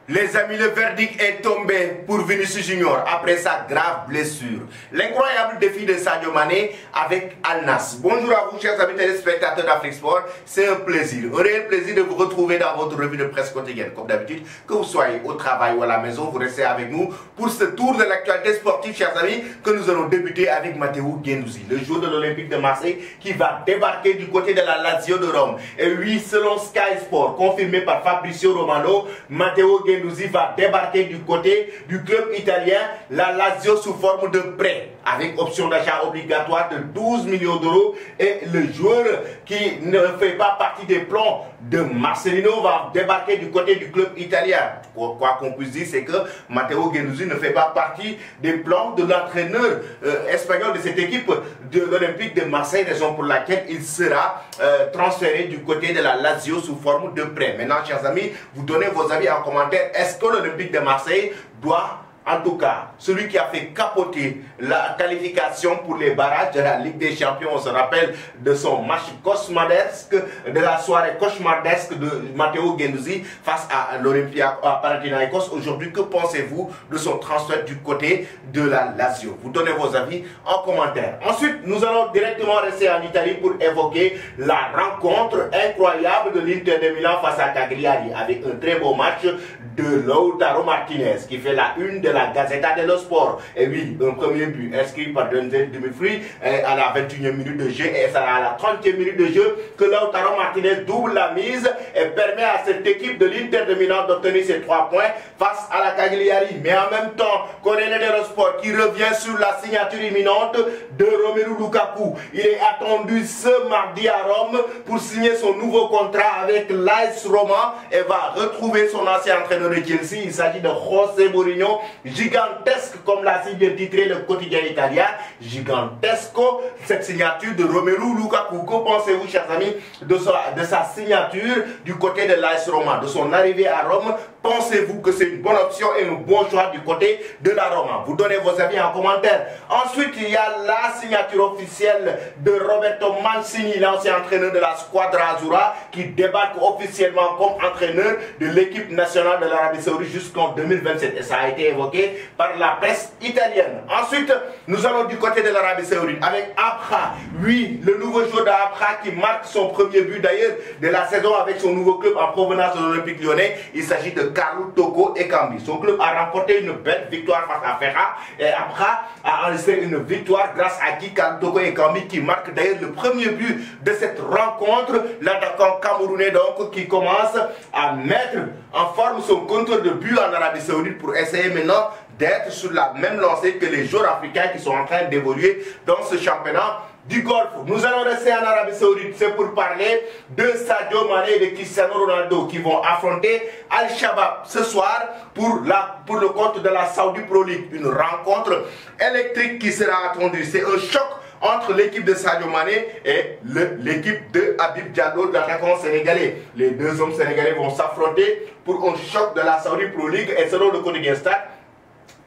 Les amis, le verdict est tombé pour Vinicius Junior après sa grave blessure. L'incroyable défi de Sadio Mané avec Al Nassr. Bonjour à vous, chers amis téléspectateurs d'Afrique Sport. C'est un plaisir, un réel plaisir de vous retrouver dans votre revue de presse quotidienne. Comme d'habitude, que vous soyez au travail ou à la maison, vous restez avec nous pour ce tour de l'actualité sportive, chers amis, que nous allons débuter avec Matteo Guendouzi, le joueur de l'Olympique de Marseille qui va débarquer du côté de la Lazio de Rome. Et oui, selon Sky Sport, confirmé par Fabrizio Romano, Matteo Guendouzi va débarquer du côté du club italien, la Lazio, sous forme de prêt, avec option d'achat obligatoire de 12 millions d'euros. Et le joueur qui ne fait pas partie des plans de Marcelino va débarquer du côté du club italien. Quoi qu'on puisse dire, c'est que Matteo Guendouzi ne fait pas partie des plans de l'entraîneur espagnol de cette équipe de l'Olympique de Marseille, raison pour laquelle il sera transféré du côté de la Lazio sous forme de prêt. Maintenant, chers amis, vous donnez vos avis en commentaire. Est-ce que l'Olympique de Marseille doit, en tout cas, celui qui a fait capoter la qualification pour les barrages de la Ligue des Champions, on se rappelle de son match cauchemardesque, de la soirée cauchemardesque de Matteo Guendouzi face à l'Olympia Panathinaikos. Aujourd'hui, que pensez-vous de son transfert du côté de la Lazio? Vous donnez vos avis en commentaire. Ensuite, nous allons directement rester en Italie pour évoquer la rencontre incroyable de l'Inter de Milan face à Cagliari, avec un très beau match de Lautaro Martinez qui fait la une de la Gazzetta dello Sport. Et oui, un premier but inscrit par Denzel Dumfries à la 21e minute de jeu, et c'est à la 30e minute de jeu que Lautaro Martinez double la mise et permet à cette équipe de l'Inter de Milan d'obtenir ses 3 points face à la Cagliari. Mais en même temps, Corriere dello Sport qui revient sur la signature imminente de Romelu Lukaku. Il est attendu ce mardi à Rome pour signer son nouveau contrat avec l'AS Roma et va retrouver son ancien entraîneur de Chelsea. Il s'agit de José Mourinho, gigantesque comme l'a si bien titré le quotidien italien, gigantesco, cette signature de Romelu Lukaku. Que pensez-vous, chers amis, de sa signature du côté de l'AS Roma, de son arrivée à Rome? Pensez-vous que c'est une bonne option et un bon choix du côté de la Roma? Vous donnez vos avis en commentaire. Ensuite, il y a la signature officielle de Roberto Mancini, l'ancien entraîneur de la Squadra Azzurra, qui débarque officiellement comme entraîneur de l'équipe nationale de l'Arabie Saoudite jusqu'en 2027. Et ça a été évoqué par la presse italienne. Ensuite, nous allons du côté de l'Arabie Saoudite avec Abra. Oui, le nouveau joueur d'Abra qui marque son premier but d'ailleurs de la saison avec son nouveau club en provenance de l'Olympique Lyonnais. Il s'agit de Carlo Toko Ekambi. Son club a remporté une belle victoire face à Ferra et Abra a enregistré une victoire grâce à Carlo Toko Ekambi qui marque d'ailleurs le premier but de cette rencontre. L'attaquant camerounais donc qui commence à mettre en forme son compteur de but en Arabie Saoudite pour essayer maintenant d'être sur la même lancée que les joueurs africains qui sont en train d'évoluer dans ce championnat du Golfe. Nous allons rester en Arabie Saoudite, c'est pour parler de Sadio Mané et de Cristiano Ronaldo qui vont affronter Al-Shabaab ce soir pour le compte de la Saudi Pro League. Une rencontre électrique qui sera attendue. C'est un choc entre l'équipe de Sadio Mané et l'équipe de Habib Diallo, l'attaquant sénégalais. Les deux hommes sénégalais vont s'affronter pour un choc de la Saudi Pro League et selon le quotidien Stade,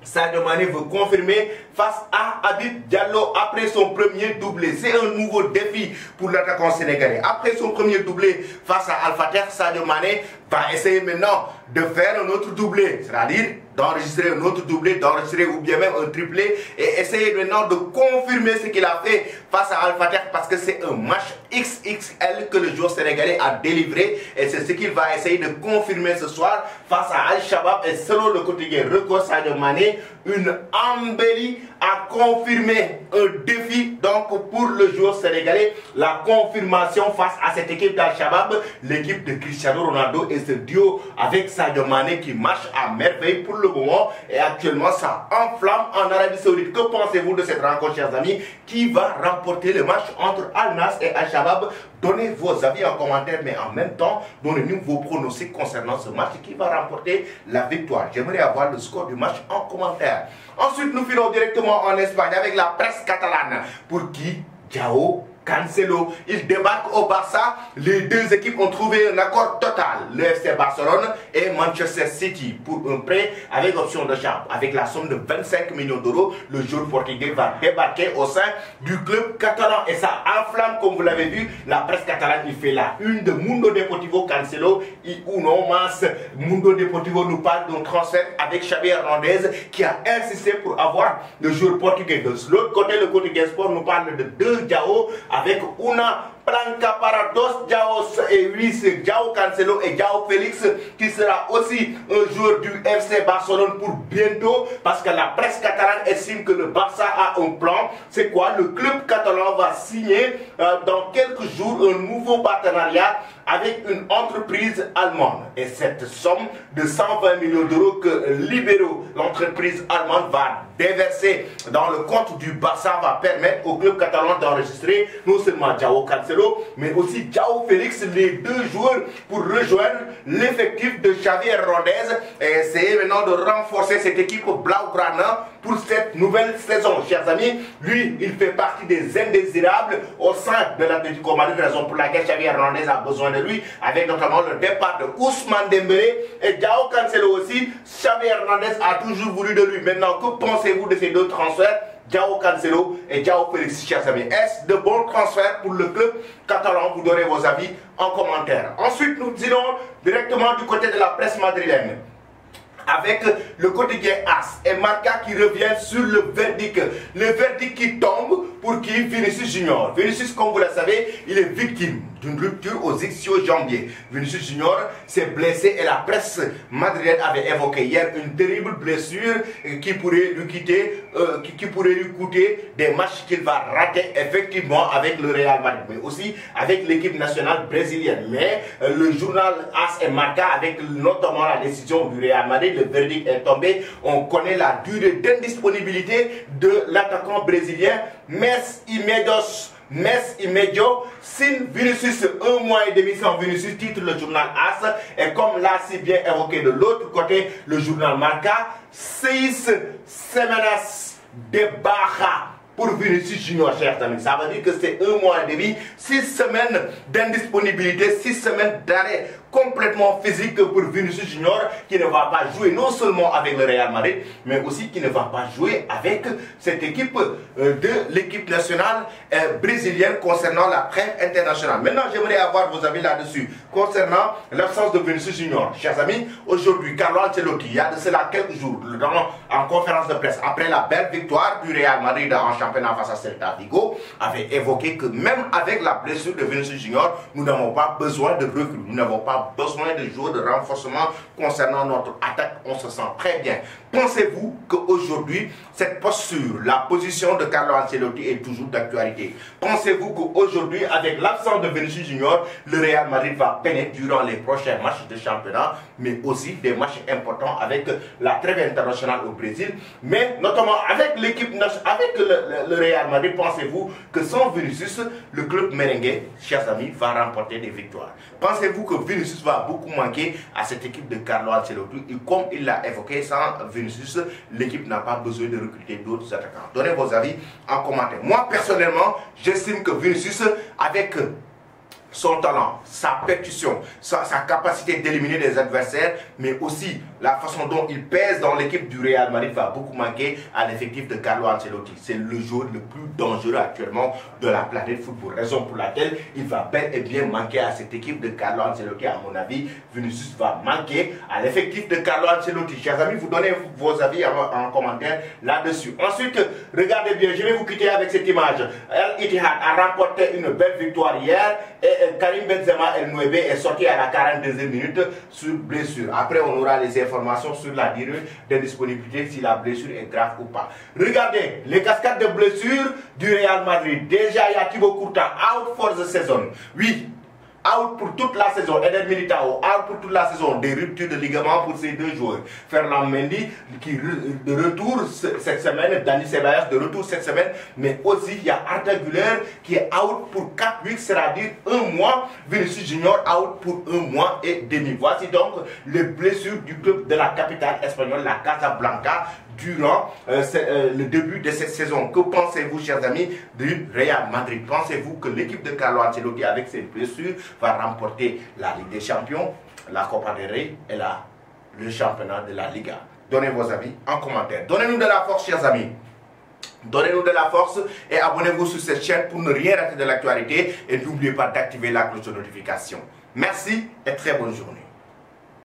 Sadio Mané veut confirmer face à Habib Diallo après son premier doublé. C'est un nouveau défi pour l'attaquant sénégalais. Après son premier doublé face à Al Fateh, Sadio Mané va essayer maintenant de faire un autre doublé, c'est-à-dire d'enregistrer un autre doublé, d'enregistrer ou bien même un triplé et essayer maintenant de confirmer ce qu'il a fait face à Al Fateh parce que c'est un match XXL que le joueur sénégalais a délivré et c'est ce qu'il va essayer de confirmer ce soir face à Al-Shabaab. Et selon le quotidien Record, Sadio Mané, une embellie a confirmé un défi donc pour le joueur sénégalais, la confirmation face à cette équipe d'Al-Shabaab, l'équipe de Cristiano Ronaldo et ce duo avec Sadio Mané qui marche à merveille pour le moment et actuellement ça enflamme en Arabie Saoudite. Que pensez-vous de cette rencontre, chers amis? Qui va remporter le match entre Al Nassr et Al-Shabaab? Donnez vos avis en commentaire, mais en même temps, donnez-nous vos pronostics concernant ce match. Qui va remporter la victoire? J'aimerais avoir le score du match en commentaire. Ensuite, nous filons directement en Espagne avec la presse catalane pour qui Joao Cancelo. Il débarque au Barça. Les deux équipes ont trouvé un accord total. Le FC Barcelone et Manchester City pour un prêt avec option d'achat. Avec la somme de 25 millions d'euros, le joueur portugais va débarquer au sein du club catalan. Et ça enflamme, comme vous l'avez vu, la presse catalane. Il fait la une de Mundo Deportivo. Cancelo y uno más. Mundo Deportivo nous parle d'un transfert avec Xavi Hernandez qui a insisté pour avoir le joueur portugais. De l'autre côté, le Portugais Sport nous parle de deux Joao avec una Branca para dos Joao et Luis, Joao Cancelo et Joao Félix qui sera aussi un joueur du FC Barcelone pour bientôt parce que la presse catalane estime que le Barça a un plan. C'est quoi? Le club catalan va signer dans quelques jours un nouveau partenariat avec une entreprise allemande. Et cette somme de 120 millions d'euros que Libero, l'entreprise allemande, va déverser dans le compte du Barça va permettre au club catalan d'enregistrer non seulement Joao Cancelo, mais aussi Joao Félix, les deux joueurs pour rejoindre l'effectif de Xavi Hernandez. Et c'est maintenant de renforcer cette équipe Blaugrana pour cette nouvelle saison. Chers amis, lui, il fait partie des indésirables au sein de l'Atlético Madrid, raison pour laquelle Xavi Hernandez a besoin de lui, avec notamment le départ de Ousmane Dembélé et Joao Cancelo aussi. Xavi Hernandez a toujours voulu de lui. Maintenant, que pensez-vous de ces deux transferts, Joao Cancelo et Joao Félix, chers amis? Est-ce de bons transferts pour le club catalan? Vous donnez vos avis en commentaire. Ensuite, nous irons directement du côté de la presse madrilène avec le quotidien AS et Marca qui revient sur le verdict. Le verdict qui tombe pour qui? Vinicius Junior. Vinicius, comme vous le savez, il est victime d'une rupture aux ischio-jambiers. Vinicius Junior s'est blessé et la presse madrilène avait évoqué hier une terrible blessure qui pourrait lui coûter des matchs qu'il va rater effectivement avec le Real Madrid, mais aussi avec l'équipe nationale brésilienne. Mais le journal AS et Marca, avec notamment la décision du Real Madrid, le verdict est tombé. On connaît la durée d'indisponibilité de l'attaquant brésilien Mes immédiat, sin Vinicius, 1 mois et demi sans Vinicius, titre le journal AS. Et comme l'a si bien évoqué de l'autre côté, le journal Marca, 6 semanas de baja pour Vinicius Junior, chers amis. Ça veut dire que c'est 1 mois et demi, 6 semaines d'indisponibilité, 6 semaines d'arrêt complètement physique pour Vinicius Junior qui ne va pas jouer non seulement avec le Real Madrid, mais aussi qui ne va pas jouer avec cette équipe de l'équipe nationale brésilienne concernant la trêve internationale. Maintenant, j'aimerais avoir vos avis là-dessus concernant l'absence de Vinicius Junior. Chers amis, aujourd'hui, Carlo Ancelotti, il y a de cela quelques jours, en conférence de presse, après la belle victoire du Real Madrid en championnat face à Celta Vigo, avait évoqué que même avec la blessure de Vinicius Junior, nous n'avons pas besoin de recrues, nous n'avons pas besoin de joueurs de renforcement concernant notre attaque, on se sent très bien. Pensez-vous qu'aujourd'hui, cette posture, la position de Carlo Ancelotti est toujours d'actualité? Pensez-vous qu'aujourd'hui, avec l'absence de Vinicius Junior, le Real Madrid va peiner durant les prochains matchs de championnat, mais aussi des matchs importants avec la trêve internationale au Brésil, mais notamment avec l'équipe nationale, avec le Real Madrid, pensez-vous que sans Vinicius, le club merengue, chers amis, va remporter des victoires? Pensez-vous que Vinicius va beaucoup manquer à cette équipe de Carlo Ancelotti? Et comme il l'a évoqué, sans Vinicius, l'équipe n'a pas besoin de recruter d'autres attaquants. Donnez vos avis en commentaire. Moi, personnellement, j'estime que Vinicius, avec son talent, sa percussion, sa capacité d'éliminer des adversaires, mais aussi la façon dont il pèse dans l'équipe du Real Madrid va beaucoup manquer à l'effectif de Carlo Ancelotti. C'est le joueur le plus dangereux actuellement de la planète football, raison pour laquelle il va bel et bien manquer à cette équipe de Carlo Ancelotti. À mon avis, Vinicius va manquer à l'effectif de Carlo Ancelotti. Chers amis, vous donnez vos avis en commentaire là-dessus. Ensuite, regardez bien, je vais vous quitter avec cette image. El Ittihad a remporté une belle victoire hier et Karim Benzema El Nouébé est sorti à la 42e minute sur blessure. Après, on aura les informations sur la durée de disponibilité, si la blessure est grave ou pas. Regardez les cascades de blessures du Real Madrid. Déjà, il y a Thibaut Courtois out for the season. Oui, out pour toute la saison. Eder Militao out pour toute la saison. Des ruptures de ligaments pour ces deux joueurs. Ferland Mendy qui de retour cette semaine. Dani Ceballos de retour cette semaine. Mais aussi il y a Arda Güler qui est out pour 4 weeks, c'est-à-dire 1 mois. Vinicius Junior out pour 1 mois et demi. Voici donc les blessures du club de la capitale espagnole, la Casablanca, durant le début de cette saison. Que pensez-vous, chers amis, du Real Madrid? Pensez-vous que l'équipe de Carlo Ancelotti, avec ses blessures, va remporter la Ligue des Champions, la Copa del Rey et le championnat de la Liga? Donnez vos avis en commentaire. Donnez-nous de la force, chers amis. Donnez-nous de la force et abonnez-vous sur cette chaîne pour ne rien rater de l'actualité. Et n'oubliez pas d'activer la cloche de notification. Merci et très bonne journée.